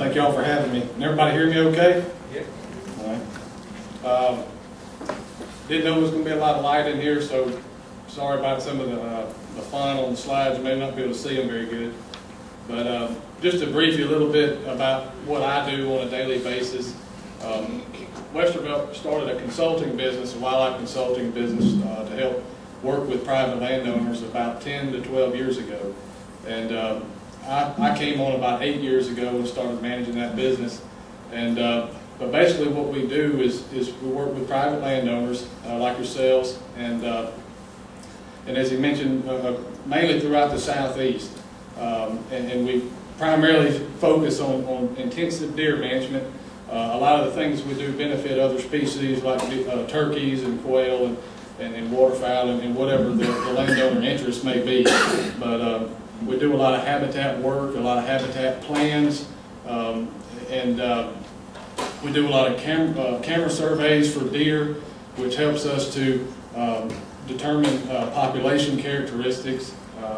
Thank y'all for having me. Can everybody hear me okay? Yeah. All right. Didn't know there was going to be a lot of light in here, so sorry about some of the font on the slides. You may not be able to see them very good. But just to brief you a little bit about what I do on a daily basis, Westervelt started a consulting business, a wildlife consulting business, to help work with private landowners about 10 to 12 years ago. And I came on about 8 years ago and started managing that business. And but basically what we do is we work with private landowners like yourselves, and as he mentioned, mainly throughout the southeast. And we primarily focus on intensive deer management. A lot of the things we do benefit other species like turkeys and quail and waterfowl and whatever the landowner interest may be. But we do a lot of habitat work, a lot of habitat plans, and we do a lot of camera surveys for deer, which helps us to determine population characteristics,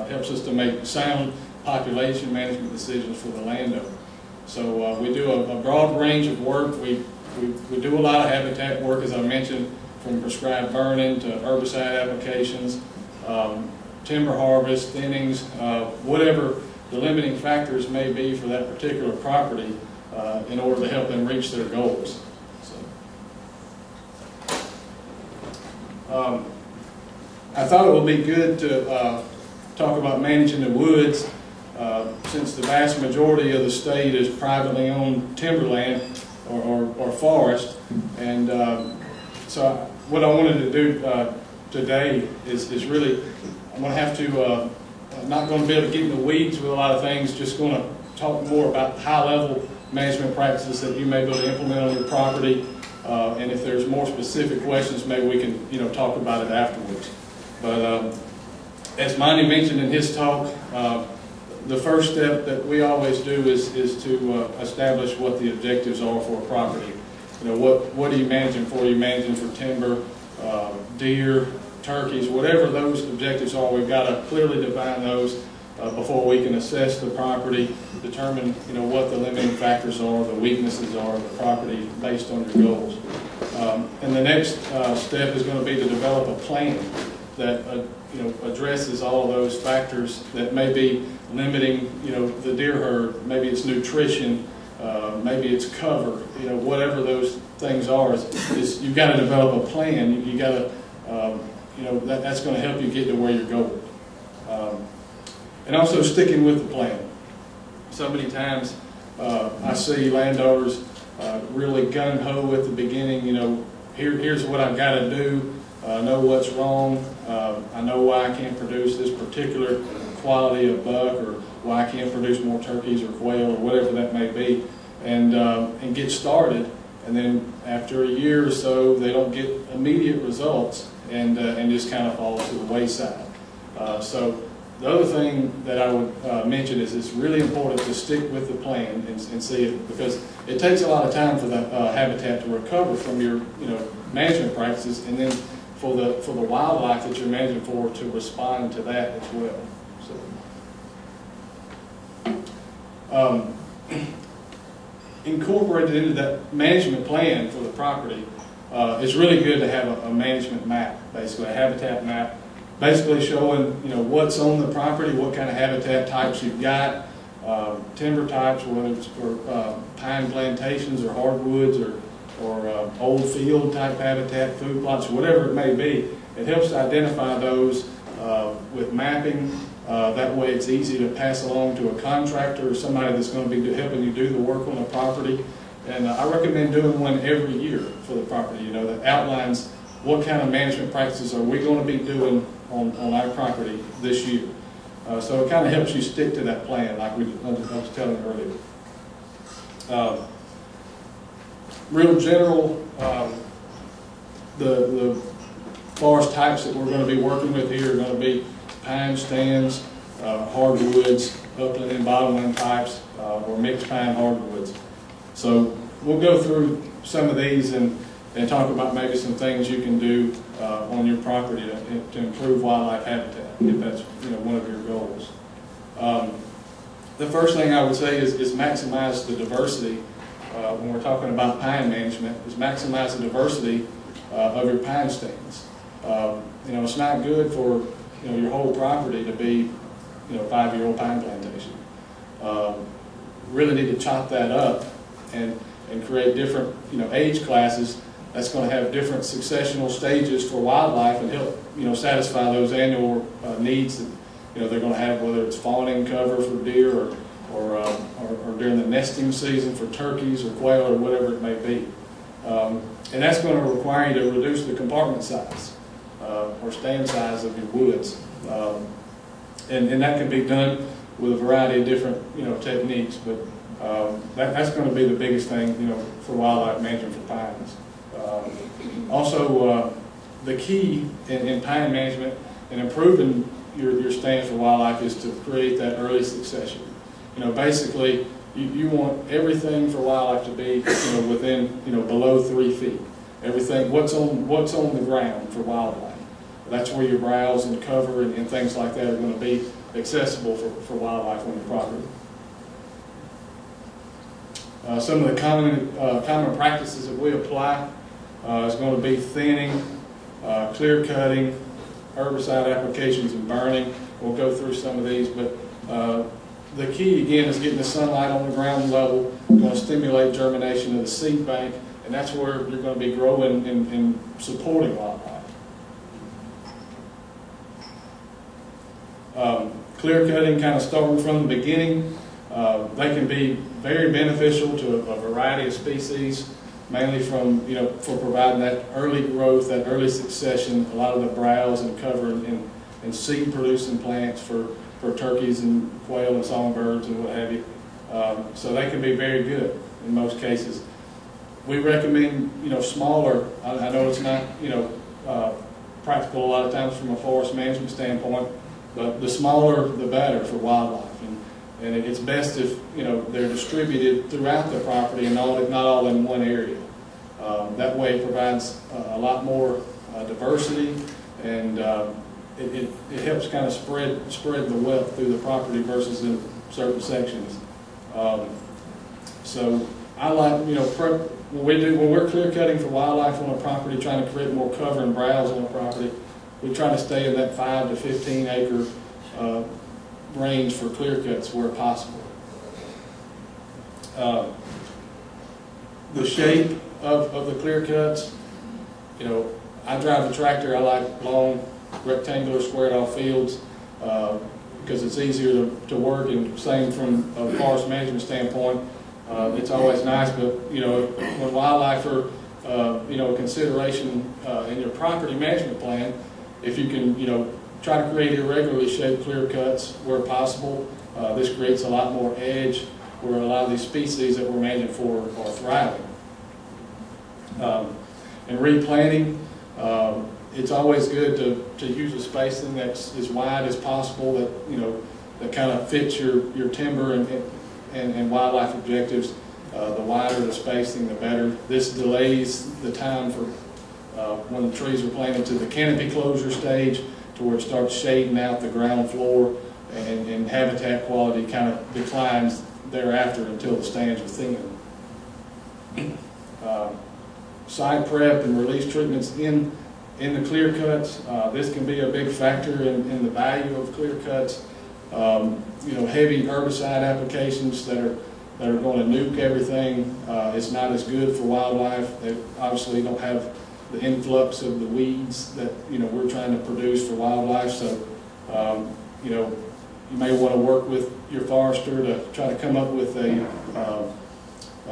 helps us to make sound population management decisions for the landowner. So we do a broad range of work. We do a lot of habitat work, as I mentioned, from prescribed burning to herbicide applications, timber harvest, thinnings, whatever the limiting factors may be for that particular property in order to help them reach their goals. So, I thought it would be good to talk about managing the woods. Since the vast majority of the state is privately owned timberland or forest, and so what I wanted to do today is really, I'm going to have to, I'm not going to be able to get in the weeds with a lot of things, just going to talk more about high-level management practices that you may be able to implement on your property, and if there's more specific questions, maybe we can talk about it afterwards. But as Monty mentioned in his talk, the first step that we always do is to establish what the objectives are for a property. What are you managing for? Are you managing for timber, deer, turkeys, whatever those objectives are? We've got to clearly define those before we can assess the property, determine what the limiting factors are, the weaknesses are of the property based on your goals. And the next step is going to be to develop a plan that addresses all of those factors that may be limiting the deer herd. Maybe it's nutrition, maybe it's cover, whatever those things are. Is you've got to develop a plan. You got to that's going to help you get to where you're going. And also sticking with the plan. So many times I see landowners really gung-ho at the beginning. Here's what I've got to do. I know what's wrong. I know why I can't produce this particular quality of buck, or why I can't produce more turkeys or quail or whatever that may be, and get started. And then after a year or so, they don't get immediate results, and just kind of fall to the wayside. So the other thing that I would mention is it's really important to stick with the plan and see it, because it takes a lot of time for the habitat to recover from your management practices, and then for the wildlife that you're managing for to respond to that as well. So, incorporated into that management plan for the property, it's really good to have a management map, basically a habitat map, basically showing what's on the property, what kind of habitat types you've got, timber types, whether it's for pine plantations or hardwoods or old field type habitat, food plots, whatever it may be. It helps to identify those with mapping. That way it's easy to pass along to a contractor or somebody that's going to be helping you do the work on the property. And I recommend doing one every year for the property, that outlines what kind of management practices are we going to be doing on our property this year. So it kind of helps you stick to that plan, like I was telling you earlier. Real general, the forest types that we're going to be working with here are going to be pine stands, hardwoods, upland and bottomland types, or mixed pine hardwoods. So we'll go through some of these and talk about maybe some things you can do on your property to improve wildlife habitat, if that's one of your goals. The first thing I would say is maximize the diversity when we're talking about pine management, is maximize the diversity of your pine stands. You know, it's not good for, you know, your whole property to be, you know, 5-year-old pine plantation. Really need to chop that up and create different, you know, age classes that's going to have different successional stages for wildlife and help, you know, satisfy those annual needs that, you know, they're going to have, whether it's fawning cover for deer or during the nesting season for turkeys or quail or whatever it may be. And that's going to require you to reduce the compartment size or stand size of your woods. And that can be done with a variety of different, you know, techniques, but that's going to be the biggest thing, you know, for wildlife management for pines. Also, the key in pine management and improving your stands for wildlife is to create that early succession. You know, basically, you want everything for wildlife to be, you know, within, you know, below 3 feet. Everything, what's on the ground for wildlife. That's where your browse and cover and things like that are going to be accessible for wildlife on your property. Some of the common practices that we apply is going to be thinning, clear cutting, herbicide applications, and burning. We'll go through some of these, but the key again is getting the sunlight on the ground level. We're going to stimulate germination of the seed bank, and that's where you're going to be growing and supporting wildlife. Clear cutting, kind of starting from the beginning, they can be very beneficial to a variety of species, mainly from, you know, for providing that early growth, that early succession, a lot of the browse and cover and seed producing plants for turkeys and quail and songbirds and what have you. So they can be very good in most cases. We recommend, you know, smaller. I know it's not, you know, practical a lot of times from a forest management standpoint, but the smaller the better for wildlife. And it's best if, you know, they're distributed throughout the property and not all in one area. That way it provides a lot more diversity, and it helps kind of spread the wealth through the property versus in certain sections. So I like, you know, when we're clear cutting for wildlife on a property, trying to create more cover and browse on a property, we try to stay in that 5 to 15 acre range for clear cuts where possible. The shape of the clear cuts, you know, I drive a tractor. I like long rectangular squared off fields because it's easier to work, and same from a forest management standpoint. It's always nice, but, you know, when wildlife are, you know, a consideration in your property management plan, if you can, you know, try to create irregularly shaped clear cuts where possible, this creates a lot more edge where a lot of these species that we're managing for are thriving. And replanting, it's always good to use a spacing that's as wide as possible, that, you know, that kind of fits your timber and wildlife objectives. The wider the spacing, the better. This delays the time for when the trees are planted to the canopy closure stage, to where it starts shading out the ground floor, and habitat quality kind of declines thereafter until the stands are thinned. Side prep and release treatments in the clear cuts. This can be a big factor in the value of clear cuts. You know, heavy herbicide applications that are going to nuke everything. It's not as good for wildlife. They obviously don't have the influx of the weeds that, you know, we're trying to produce for wildlife. So, you know, you may want to work with your forester to try to come up with a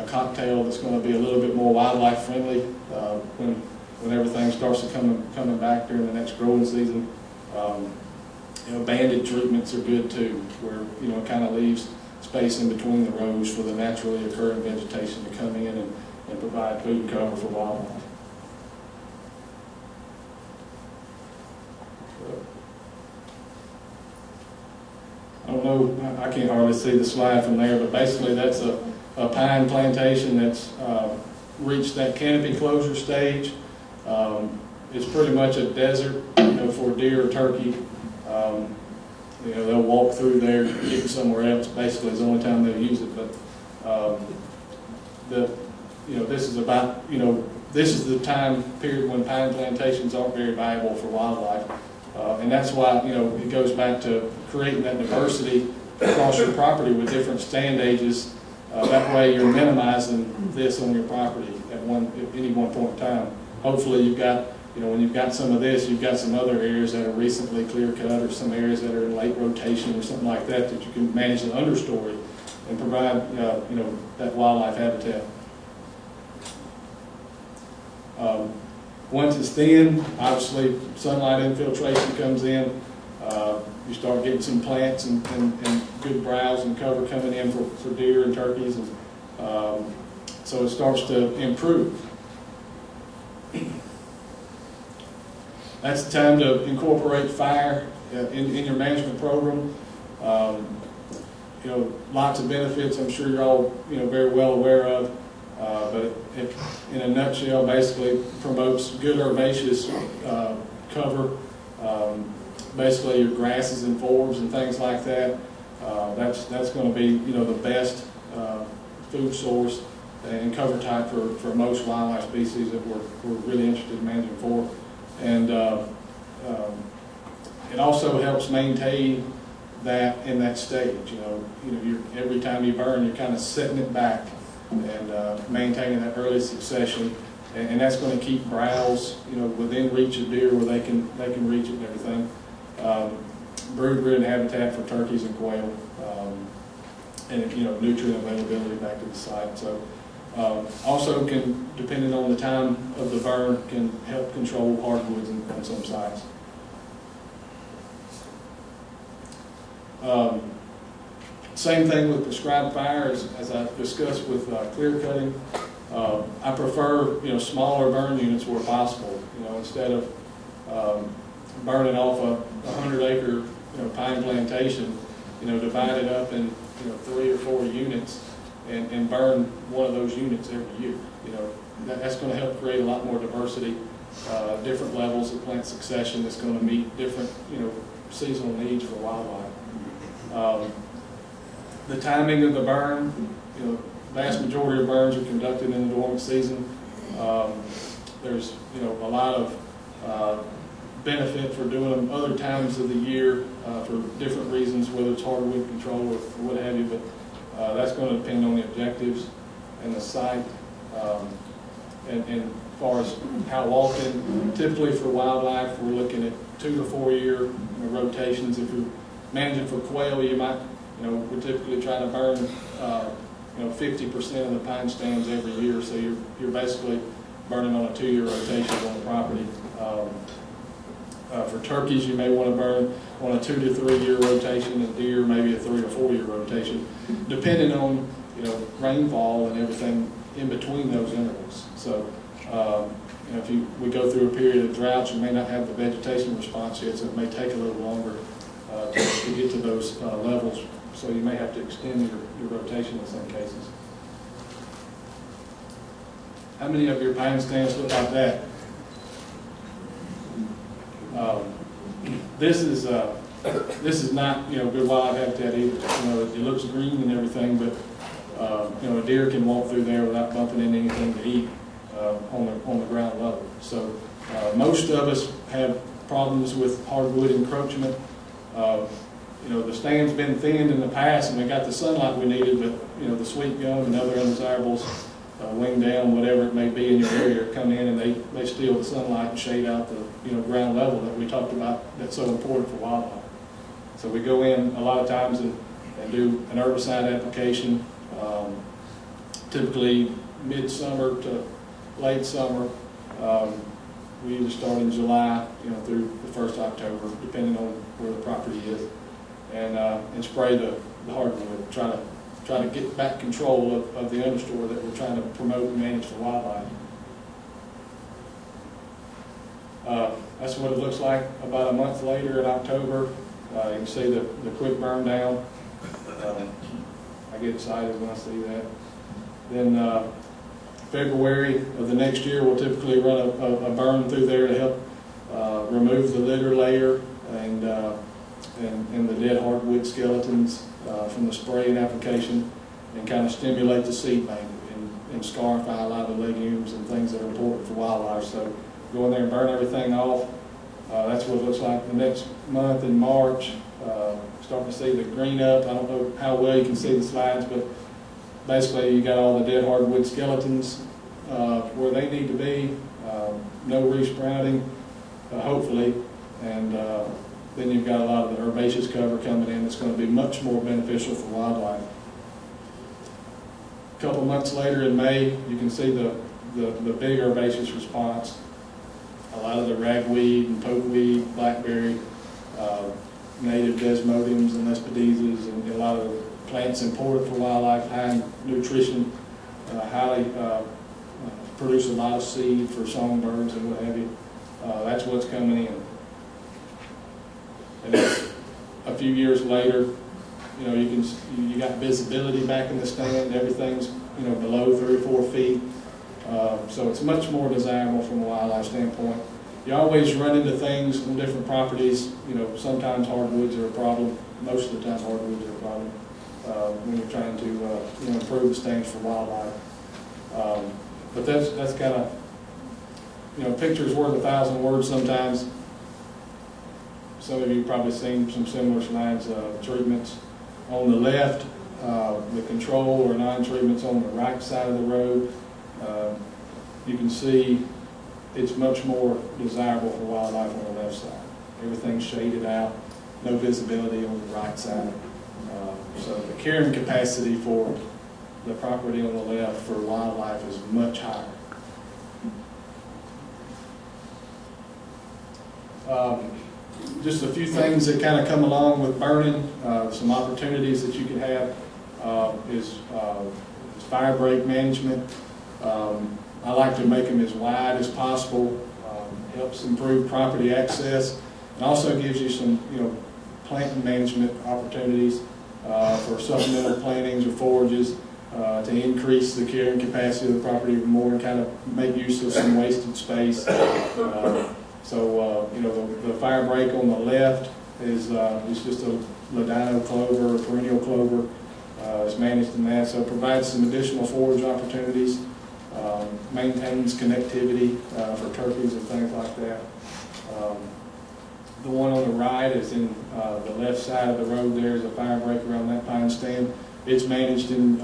cocktail that's going to be a little bit more wildlife friendly when everything starts to coming back during the next growing season. You know, banded treatments are good too, where, you know, it kind of leaves space in between the rows for the naturally occurring vegetation to come in and provide food and cover for wildlife. I don't know, I can't hardly see the slide from there, but basically that's a pine plantation that's reached that canopy closure stage. It's pretty much a desert, you know, for deer or turkey. you know, they'll walk through there, get somewhere else. Basically, is the only time they'll use it. But you know, this is about, you know, this is the time period when pine plantations aren't very valuable for wildlife, and that's why, you know, it goes back to creating that diversity across your property with different stand ages. That way, you're minimizing this on your property at any one point in time. Hopefully, you've got, you know, when you've got some of this, you've got some other areas that are recently clear cut, or some areas that are in late rotation or something like that, that you can manage the understory and provide, you know, that wildlife habitat. Once it's thin, obviously sunlight infiltration comes in. You start getting some plants and good browse and cover coming in for deer and turkeys, and so it starts to improve. That's the time to incorporate fire in your management program. You know, lots of benefits I'm sure you're all, you know, very well aware of. But it, in a nutshell, basically promotes good herbaceous cover. Basically, your grasses and forbs and things like that. That's going to be, you know, the best food source and cover type for most wildlife species that we're really interested in managing for. And it also helps maintain that in that stage. You know, every time you burn, you're kind of setting it back and maintaining that early succession, and that's going to keep browse, you know, within reach of deer where they can reach it and everything. Brood-ridden habitat for turkeys and quail, and, you know, nutrient availability back to the site. So also can, depending on the time of the burn, can help control hardwoods on some sites. Same thing with prescribed fire, as I discussed with clear cutting. I prefer, you know, smaller burn units where possible. You know, instead of burning off a 100-acre, you know, pine plantation, you know, divide it up in, you know, 3 or 4 units and burn one of those units every year. You know, that's going to help create a lot more diversity, different levels of plant succession that's going to meet different, you know, seasonal needs for wildlife. The timing of the burn, you know, vast majority of burns are conducted in the dormant season. There's, you know, a lot of benefit for doing them other times of the year for different reasons, whether it's hardwood control or what have you, but that's going to depend on the objectives and the site. And as far as how often, typically for wildlife, we're looking at 2 to 4 year, you know, rotations. If you're managing for quail, you might, you know, we're typically trying to burn, you know, 50% of the pine stands every year, so you're basically burning on a 2-year rotation on the property. For turkeys, you may want to burn on a 2 to 3 year rotation, and deer maybe a 3 to 4 year rotation, depending on, you know, rainfall and everything in between those intervals. So, you know, if we go through a period of drought, you may not have the vegetation response yet, so it may take a little longer to get to those levels. So you may have to extend your rotation in some cases. How many of your pine stands look like that? This is not, you know, good wildlife habitat either. You know, it looks green and everything, but you know, a deer can walk through there without bumping into anything to eat on the ground level. So most of us have problems with hardwood encroachment. You know, the stand's been thinned in the past, and we got the sunlight we needed, but, you know, the sweet gum and other undesirables, wing down, whatever it may be in your area, come in and they steal the sunlight and shade out the, you know, ground level that we talked about that's so important for wildlife. So we go in a lot of times and do an herbicide application, typically mid-summer to late summer. We either start in July, you know, through the 1st October, depending on where the property is, and spray the hardwood. Try to get back control of the understory that we're trying to promote and manage for wildlife. That's what it looks like about a month later in October. You can see the quick burn down. I get excited when I see that. Then February of the next year, we'll typically run a burn through there to help remove the litter layer and and the dead hardwood skeletons from the spraying application, and kind of stimulate the seed bank and scarify a lot of the legumes and things that are important for wildlife. So go in there and burn everything off. That's what it looks like the next month in March. Starting to see the green up. I don't know how well you can see the slides, but basically you got all the dead hardwood skeletons where they need to be. No resprouting, hopefully, and then you've got a lot of the herbaceous cover coming in that's going to be much more beneficial for wildlife. A couple months later in May, you can see the big herbaceous response. A lot of the ragweed and pokeweed, blackberry, native desmodiums and lespedezas, and a lot of the plants imported for wildlife, high in nutrition, highly produce a lot of seed for songbirds and what have you. That's what's coming in. And then a few years later, you know, you got visibility back in the stand. Everything's, you know, below 3 or 4 feet. So it's much more desirable from a wildlife standpoint. You always run into things on different properties. You know, sometimes hardwoods are a problem. Most of the time hardwoods are a problem when you're trying to you know, improve the stands for wildlife. But that's kind of, you know, pictures worth 1,000 words sometimes. Some of you have probably seen some similar slides, treatments. On the left, the control or non-treatments on the right side of the road. You can see it's much more desirable for wildlife on the left side. Everything's shaded out, no visibility on the right side. So the carrying capacity for the property on the left for wildlife is much higher. Just a few things that kind of come along with burning, some opportunities that you can have is Firebreak Management. I like to make them as wide as possible. Helps improve property access, and also gives you some, you know, plant management opportunities for supplemental plantings or forages to increase the carrying capacity of the property even more and kind of make use of some wasted space. So you know, the Firebreak on the left is just a ladino clover, or perennial clover. It's managed in that, so it provides some additional forage opportunities. Maintains connectivity for turkeys and things like that. The one on the right is in the left side of the road. There's a Firebreak around that pine stand. It's managed in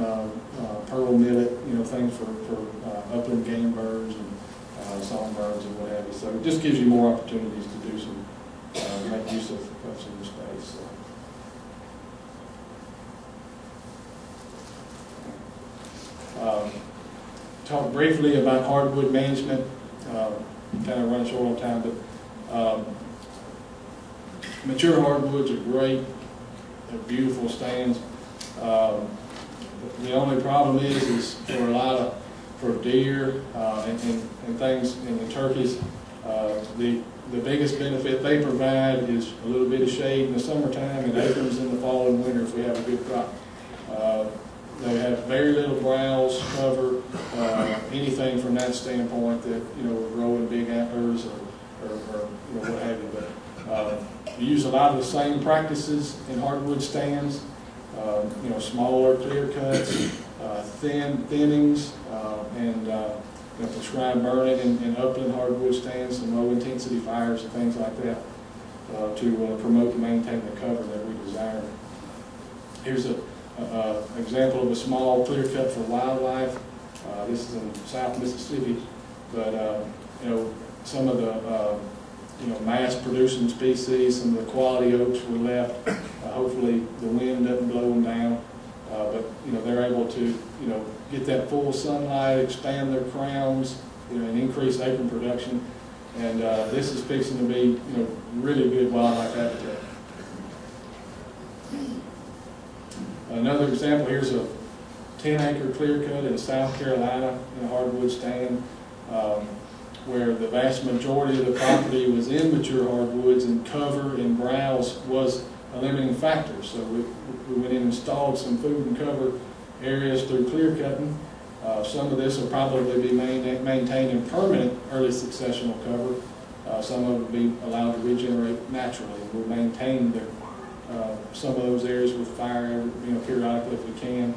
pearl millet, you know, things for upland game birds and songbirds and what have you. So it just gives you more opportunities to do some, make use of some space. Talk briefly about hardwood management. Kind of run short on time, but mature hardwoods are great. They're beautiful stands. The only problem is for deer and things, and the turkeys, the biggest benefit they provide is a little bit of shade in the summertime and acorns in the fall and winter if we have a good crop. They have very little browse cover, anything from that standpoint that, you know, will grow in big antlers or you know, what have you. But you use a lot of the same practices in hardwood stands. You know, smaller clear cuts, thinnings, and you know, prescribed burning in upland hardwood stands, some low intensity fires and things like that to promote and maintain the cover that we desire. Here's an example of a small clear cut for wildlife. This is in South Mississippi, but you know, some of the you know, mass producing species, some of the quality oaks were left. Hopefully the wind doesn't blow them down, but you know, they're able to, you know, get that full sunlight, expand their crowns, you know, and increase acorn production. And this is fixing to be, you know, really good wildlife habitat. Another example, here's a 10-acre clear cut in South Carolina in a hardwood stand, where the vast majority of the property was in mature hardwoods, and cover and browse was a limiting factor. So we went in and installed some food and cover areas through clear cutting. Some of this will probably be maintained in permanent early successional cover. Some of it will be allowed to regenerate naturally. We'll maintain some of those areas with fire, periodically if we can,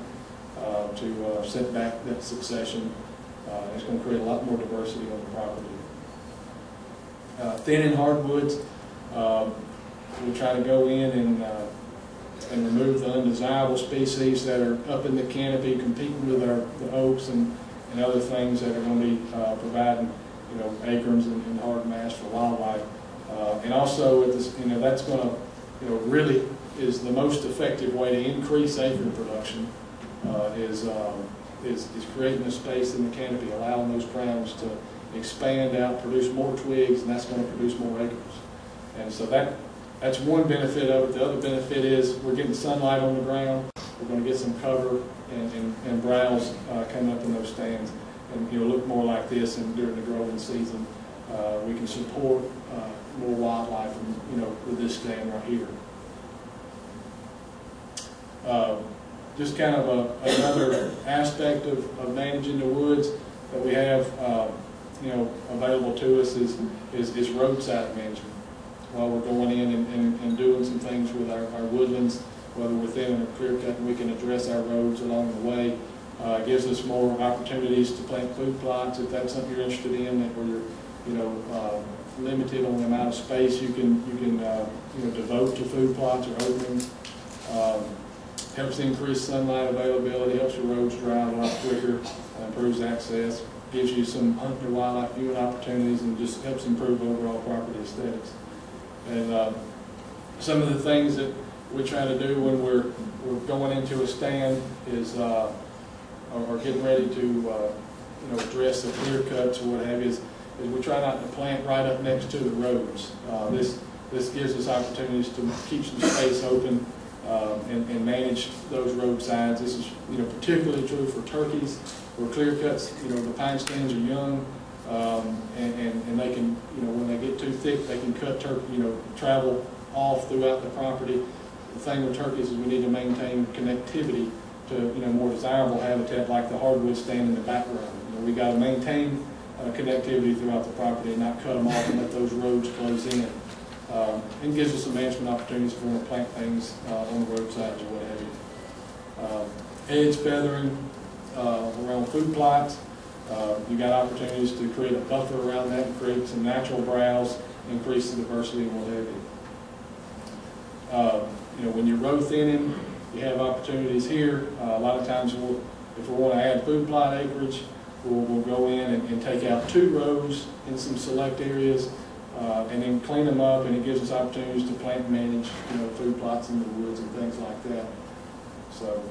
to set back that succession. It's going to create a lot more diversity on the property. Thinning hardwoods, we try to go in and remove the undesirable species that are up in the canopy competing with the oaks and other things that are going to be providing acorns and hard mass for wildlife. And also, that's going to really is the most effective way to increase acorn production is creating a space in the canopy, allowing those crowns to expand out, produce more twigs, and that's going to produce more acorns. And so that's one benefit of it. The other benefit is we're getting sunlight on the ground. We're going to get some cover and browse coming up in those stands, and look more like this. And during the growing season, we can support more wildlife, with this stand right here. Just kind of another aspect of managing the woods that we have, available to us is roadside management. While we're going in and doing some things with our woodlands, whether within or clear cut, we can address our roads along the way. It gives us more opportunities to plant food plots if that's something you're interested in, where you're limited on the amount of space you can devote to food plots or openings. Helps increase sunlight availability, helps your roads dry a lot quicker, improves access, gives you some hunting or wildlife viewing opportunities, and just helps improve overall property aesthetics. And some of the things that we try to do when we're going into a stand is, or getting ready to address the clear cuts or what have you, is we try not to plant right up next to the roads. This gives us opportunities to keep some space open and manage those roadsides. This is particularly true for turkeys, where clear cuts, the pine stands are young, and they can, when they get too thick, they can cut travel off throughout the property. The thing with turkeys is we need to maintain connectivity to more desirable habitat like the hardwood stand in the background. We got to maintain connectivity throughout the property and not cut them off and let those roads close in. And gives us some management opportunities if we want to plant things on the roadsides or what have you. Edge feathering around food plots. You got opportunities to create a buffer around that and create some natural browse, increase the diversity and what have you. When you're row thinning, you have opportunities here. A lot of times, if we want to add food plot acreage, we'll go in and take out 2 rows in some select areas, and then clean them up, and it gives us opportunities to plant and manage, food plots in the woods and things like that. So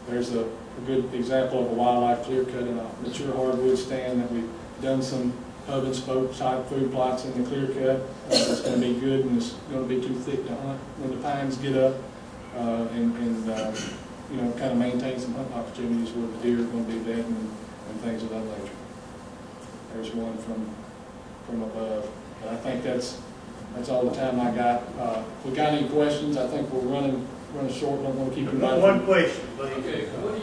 there's a good example of a wildlife clear cut in a mature hardwood stand that we've done some hub and spoke type food plots in the clear cut. It's going to be good, and it's going to be too thick to hunt when the pines get up, and kind of maintain some hunt opportunities where the deer are going to be bedding and things of that nature. There's one from above. But I think that's all the time I got. If we got any questions, I think we're running short. I don't want to keep you running. One question, please. Okay, what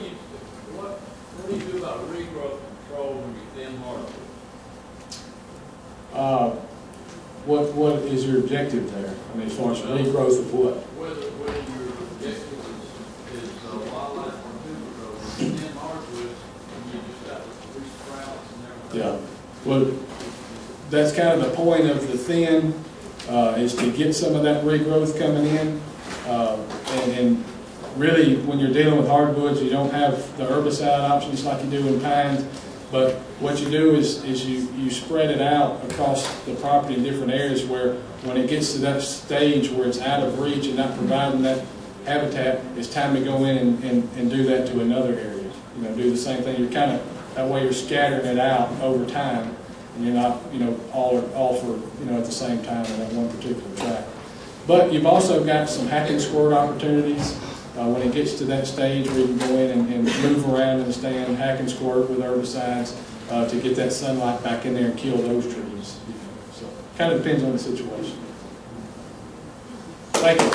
do you do about regrowth control when you thin hardwood? What is your objective there? I mean, as far as regrowth of what? Whether your objective is wildlife or timber growth. Thin hardwoods, and you just got loose sprouts and everything. Yeah. Well, that's kind of the point of the thin, is to get some of that regrowth coming in. And really, when you're dealing with hardwoods, you don't have the herbicide options like you do in pines. But what you do is you spread it out across the property in different areas, where when it gets to that stage where it's out of reach and not providing that habitat, it's time to go in and do that to another area. Do the same thing. You're kind of, that way you're scattering it out over time, and you're not, all for, at the same time in that one particular tract. But you've also got some hack and squirt opportunities when it gets to that stage where you can go in and move around in the stand, hack and squirt with herbicides to get that sunlight back in there and kill those trees. So it kind of depends on the situation. Thank you.